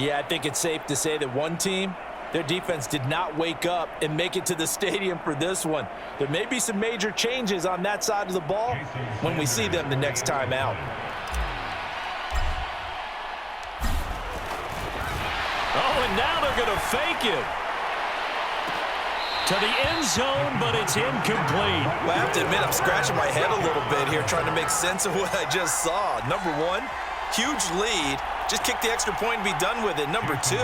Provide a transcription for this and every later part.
Yeah, I think it's safe to say that one team, their defense did not wake up and make it to the stadium for this one. There may be some major changes on that side of the ball when we see them the next time out. Oh, and now they're going to fake it to the end zone, but it's incomplete. Well, I have to admit, I'm scratching my head a little bit here trying to make sense of what I just saw. Number one, huge lead. Just kick the extra point and be done with it. Number two,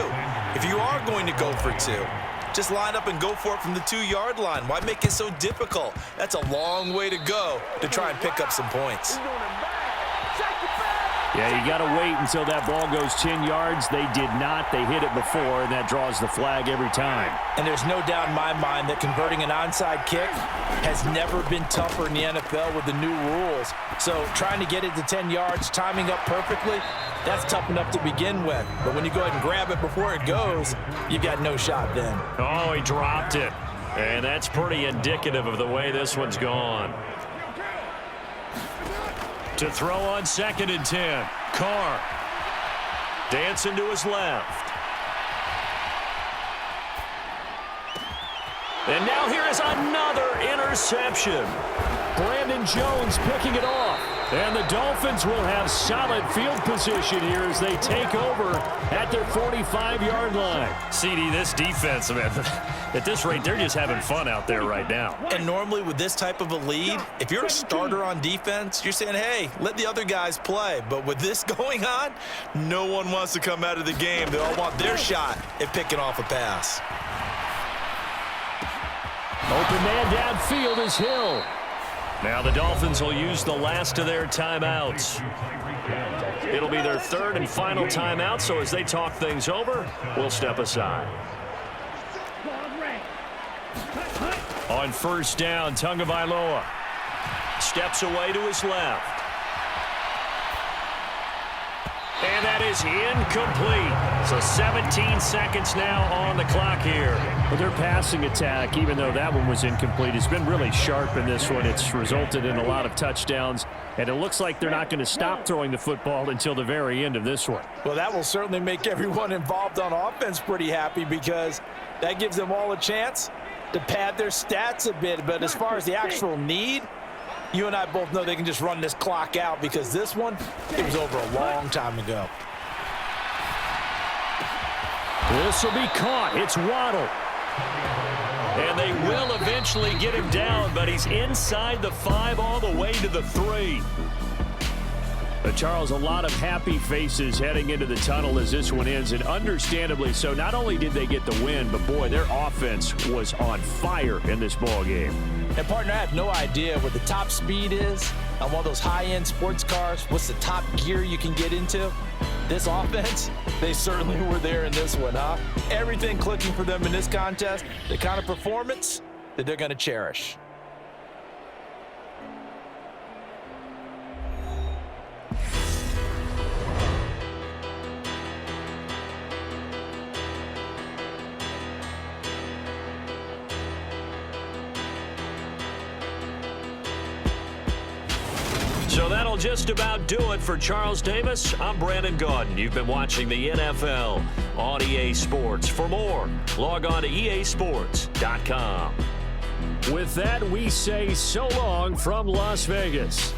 if you are going to go for two, just line up and go for it from the 2-yard line. Why make it so difficult? That's a long way to go to try and pick up some points. Yeah, you got to wait until that ball goes 10 yards. They did not. They hit it before, and that draws the flag every time. And there's no doubt in my mind that converting an onside kick has never been tougher in the NFL with the new rules. So trying to get it to 10 yards, timing up perfectly, that's tough enough to begin with. But when you go ahead and grab it before it goes, you've got no shot then. Oh, he dropped it. And that's pretty indicative of the way this one's gone. To throw on 2nd and 10. Carr dancing to his left. And now here is another interception. Brandon Jones picking it off. And the Dolphins will have solid field position here as they take over at their 45-yard line. CD, this defense, man, at this rate, they're just having fun out there right now. And normally with this type of a lead, if you're a starter on defense, you're saying, hey, let the other guys play. But with this going on, no one wants to come out of the game. They all want their shot at picking off a pass. Open man downfield is Hill. Now the Dolphins will use the last of their timeouts. It'll be their 3rd and final timeout, so as they talk things over, we'll step aside. On 1st down, Tagovailoa steps away to his left. And that is incomplete. So 17 seconds now on the clock here. But their passing attack, even though that one was incomplete, has been really sharp in this one. It's resulted in a lot of touchdowns. And it looks like they're not going to stop throwing the football until the very end of this one. Well, that will certainly make everyone involved on offense pretty happy because that gives them all a chance to pad their stats a bit. But as far as the actual need, you and I both know they can just run this clock out because this one, it was over a long time ago. This will be caught. It's Waddle. And they will eventually get him down, but he's inside the 5 all the way to the 3. Charles, a lot of happy faces heading into the tunnel as this one ends, and understandably so. Not only did they get the win, but boy, their offense was on fire in this ball game. And partner, I have no idea what the top speed is on one of those high-end sports cars. What's the top gear you can get into? This offense, they certainly were there in this one, huh? Everything clicking for them in this contest, the kind of performance that they're going to cherish. So that'll just about do it for Charles Davis. I'm Brandon Gaudin. You've been watching the NFL on EA Sports. For more, log on to easports.com. With that, we say so long from Las Vegas.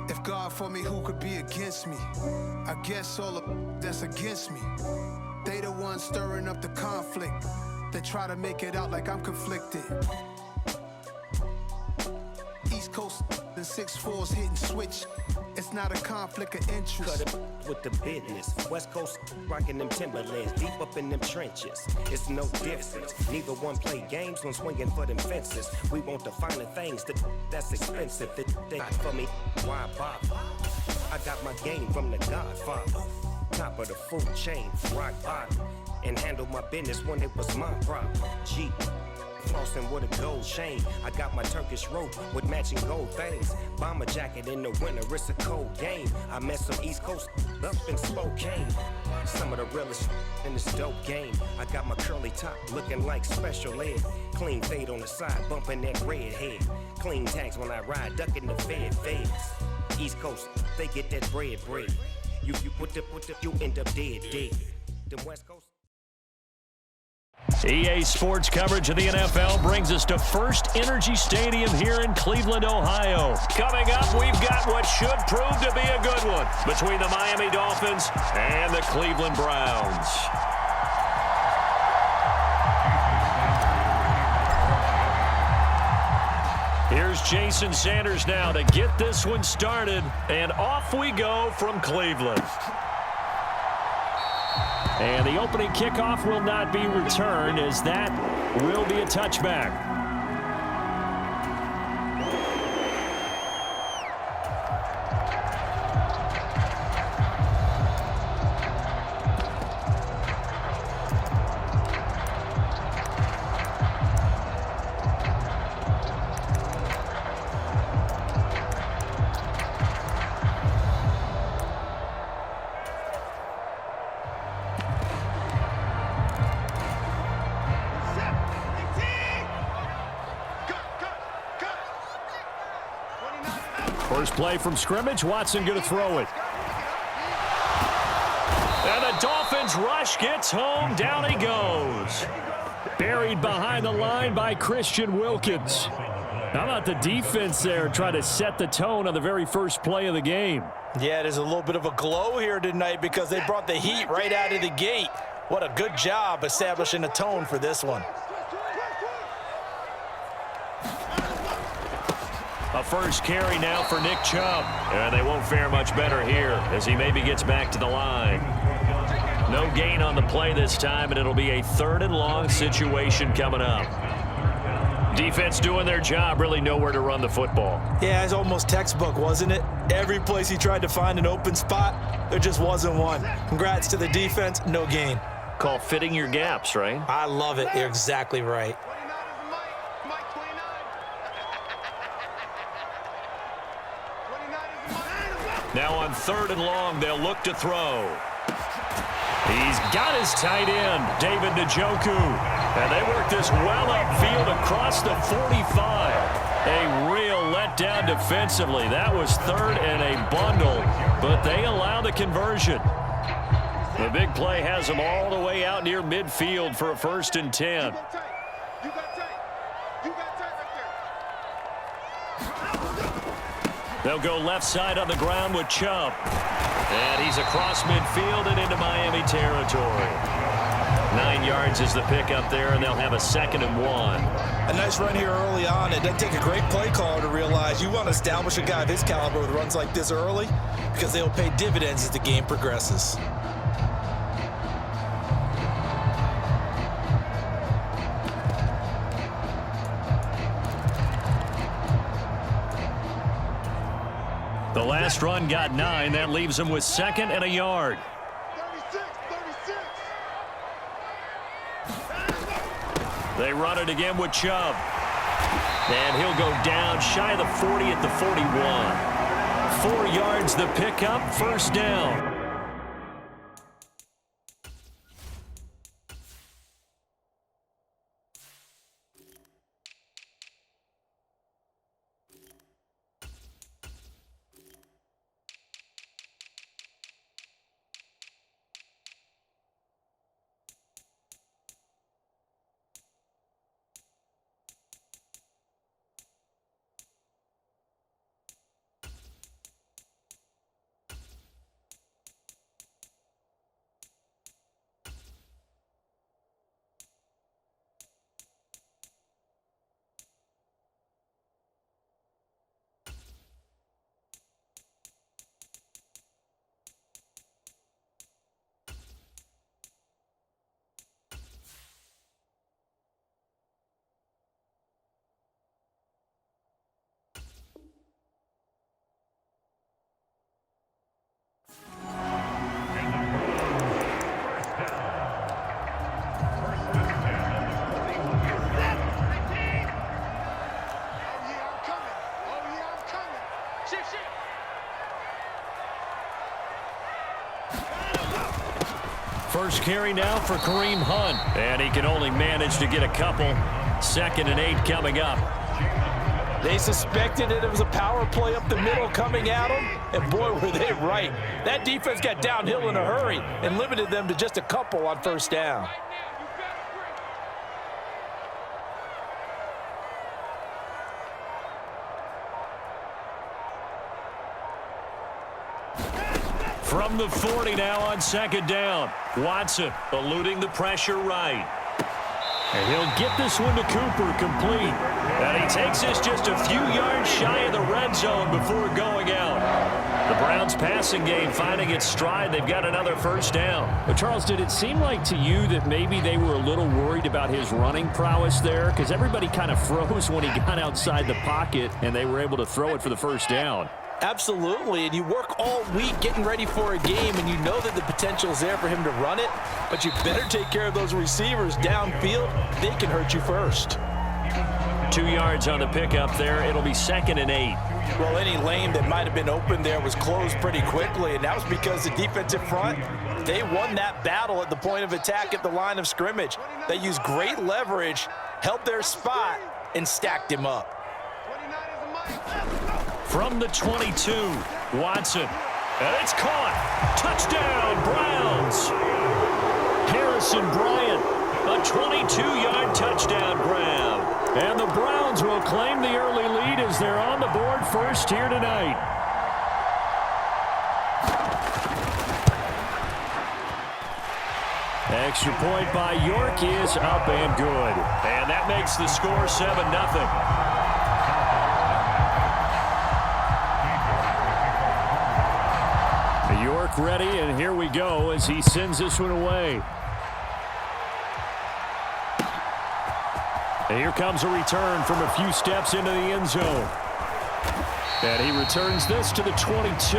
If God for me, who could be against me? I guess all of that's against me. They the ones stirring up the conflict. They try to make it out like I'm conflicted. Coast and 6'4s hitting switch. It's not a conflict of interest. Cut it with the business. West Coast rocking them Timberlands, deep up in them trenches. It's no difference. Neither one play games when swinging for them fences. We want the finer things that's expensive. That for me, why bother? I got my game from the Godfather. Top of the food chain, rock bottom. And handle my business when it was my problem. G. Flossing with a gold chain. I got my Turkish rope with matching gold things. Bomber jacket in the winter, it's a cold game. I met some East Coast up in Spokane. Some of the realest in this dope game. I got my curly top looking like special ed. Clean fade on the side, bumping that red head. Clean tags when I ride, ducking the feds. East Coast, they get that bread. You you end up dead. The West Coast. EA Sports coverage of the NFL brings us to First Energy Stadium here in Cleveland, Ohio. Coming up, we've got what should prove to be a good one between the Miami Dolphins and the Cleveland Browns. Here's Jason Sanders now to get this one started, and off we go from Cleveland. And the opening kickoff will not be returned, as that will be a touchback. First play from scrimmage, Watson going to throw it. And the Dolphins rush gets home, down he goes. Buried behind the line by Christian Wilkins. How about the defense there trying to set the tone on the very first play of the game? Yeah, there's a little bit of a glow here tonight because they brought the heat right out of the gate. What a good job establishing a tone for this one. A first carry now for Nick Chubb. And they won't fare much better here as he maybe gets back to the line. No gain on the play this time, and it'll be a 3rd and long situation coming up. Defense doing their job, really nowhere to run the football. Yeah, it's almost textbook, wasn't it? Every place he tried to find an open spot, there just wasn't one. Congrats to the defense, no gain. Call fitting your gaps, right? I love it. You're exactly right. Now on 3rd and long, they'll look to throw. He's got his tight end, David Njoku. And they work this well upfield across the 45. A real letdown defensively. That was 3rd and a bundle, but they allow the conversion. The big play has them all the way out near midfield for a 1st and 10. They'll go left side on the ground with Chubb. And he's across midfield and into Miami territory. 9 yards is the pickup there, and they'll have a 2nd and 1. A nice run here early on. It doesn't take a great play caller to realize you want to establish a guy of his caliber with runs like this early because they'll pay dividends as the game progresses. The last run got 9. That leaves him with 2nd and a yard. 36. They run it again with Chubb. And he'll go down shy of the 40 at the 41. 4 yards the pickup, 1st down. First carry now for Kareem Hunt. And he can only manage to get a couple. 2nd and 8 coming up. They suspected it was a power play up the middle coming at them, and boy, were they right. That defense got downhill in a hurry and limited them to just a couple on first down. From the 40 now on 2nd down. Watson eluding the pressure right. And he'll get this one to Cooper, complete. And he takes this just a few yards shy of the red zone before going out. The Browns passing game finding its stride. They've got another first down. But Charles, did it seem like to you that maybe they were a little worried about his running prowess there? Because everybody kind of froze when he got outside the pocket and they were able to throw it for the first down. Absolutely, and you work all week getting ready for a game, and you know that the potential is there for him to run it, but you better take care of those receivers downfield. They can hurt you first. 2 yards on the pickup there. It'll be 2nd and 8. Well, any lane that might have been open there was closed pretty quickly, and that was because the defensive front, they won that battle at the point of attack at the line of scrimmage. They used great leverage, held their spot, and stacked him up. From the 22, Watson. And it's caught. Touchdown, Browns. Harrison Bryant, a 22-yard touchdown grab. And the Browns will claim the early lead as they're on the board first here tonight. Extra point by York is up and good. And that makes the score 7-0. York ready, and here we go as he sends this one away. And here comes a return from a few steps into the end zone. And he returns this to the 22.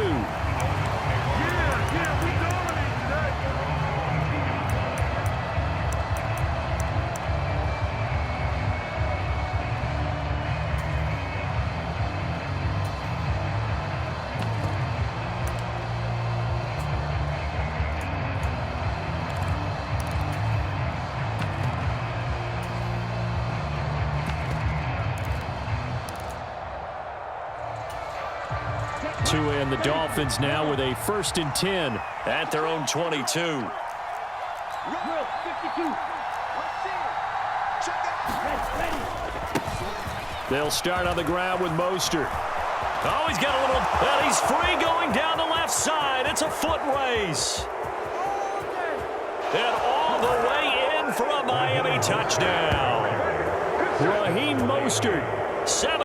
And the Dolphins now with a 1st and 10 at their own 22. They'll start on the ground with Mostert. Oh, he's got a little, and he's free going down the left side. It's a foot race. And all the way in for a Miami touchdown. Raheem Mostert, 7